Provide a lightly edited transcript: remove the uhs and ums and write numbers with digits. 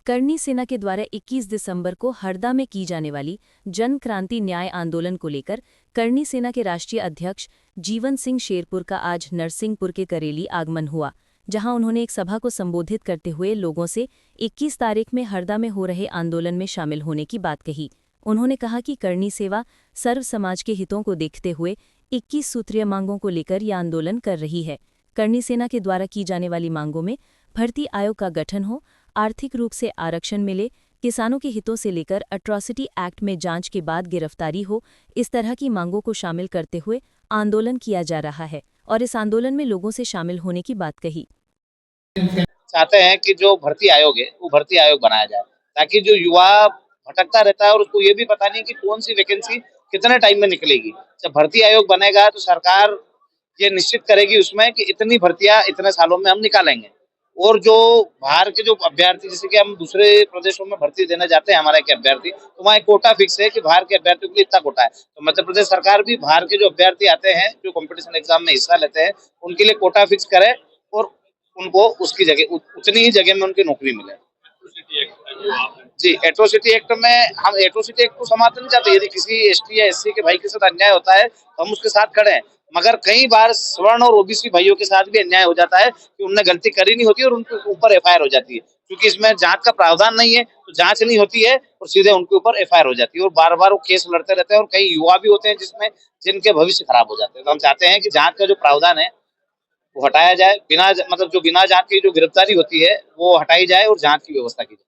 करनी सेना के द्वारा 21 दिसंबर को हरदा में की जाने वाली जन क्रांति न्याय आंदोलन को लेकर करनी सेना के राष्ट्रीय अध्यक्ष जीवन सिंह शेरपुर का आज नरसिंहपुर के करेली आगमन हुआ, जहां उन्होंने एक सभा को संबोधित करते हुए लोगों से 21 तारीख में हरदा में हो रहे आंदोलन में शामिल होने की बात कही। उन्होंने कहा कि करनी सेवा सर्व समाज के हितों को देखते हुए 21 सूत्रीय मांगों को लेकर यह आंदोलन कर रही है। करनी सेना के द्वारा की जाने वाली मांगों में भर्ती आयोग का गठन हो, आर्थिक रूप से आरक्षण मिले, किसानों के हितों से लेकर अट्रॉसिटी एक्ट में जांच के बाद गिरफ्तारी हो, इस तरह की मांगों को शामिल करते हुए आंदोलन किया जा रहा है और इस आंदोलन में लोगों से शामिल होने की बात कही। चाहते हैं कि जो भर्ती आयोग है वो भर्ती आयोग बनाया जाए, ताकि जो युवा भटकता रहता है और उसको ये भी पता नहीं कि कौन सी वैकेंसी कितने टाइम में निकलेगी। जब भर्ती आयोग बनेगा तो सरकार ये निश्चित करेगी उसमें कि इतनी भर्तियां इतने सालों में हम निकालेंगे, और जो बाहर के जो अभ्यर्थी, जैसे कि हम दूसरे प्रदेशों में भर्ती देने जाते हैं हमारे के अभ्यर्थी, तो वहाँ एक कोटा फिक्स है कि बाहर के अभ्यर्थियों के लिए इतना कोटा है। तो मध्य प्रदेश सरकार भी बाहर के जो अभ्यर्थी आते हैं, जो कंपटीशन एग्जाम में हिस्सा लेते हैं, उनके लिए कोटा फिक्स करे और उनको उसकी जगह उतनी ही जगह में उनकी नौकरी मिले। जी, एट्रोसिटी एक्ट में हम एट्रोसिटी एक्ट को समाप्त नहीं चाहते। यदि किसी एसटी या एससी के भाई के साथ अन्याय होता है तो हम उसके साथ खड़े हैं, मगर कई बार सवर्ण और ओबीसी भाइयों के साथ भी अन्याय हो जाता है कि उनने गलती करी नहीं होती और उनके ऊपर एफआईआर हो जाती है। क्योंकि इसमें जांच का प्रावधान नहीं है, तो जांच नहीं होती है और सीधे उनके ऊपर एफआईआर हो जाती है और बार बार वो केस लड़ते रहते हैं, और कई युवा भी होते हैं जिसमें जिनके भविष्य खराब हो जाते हैं। तो हम चाहते हैं कि जांच का जो प्रावधान है वो हटाया जाए, बिना मतलब जो बिना जांच की जो गिरफ्तारी होती है वो हटाई जाए और जांच की व्यवस्था की जाए।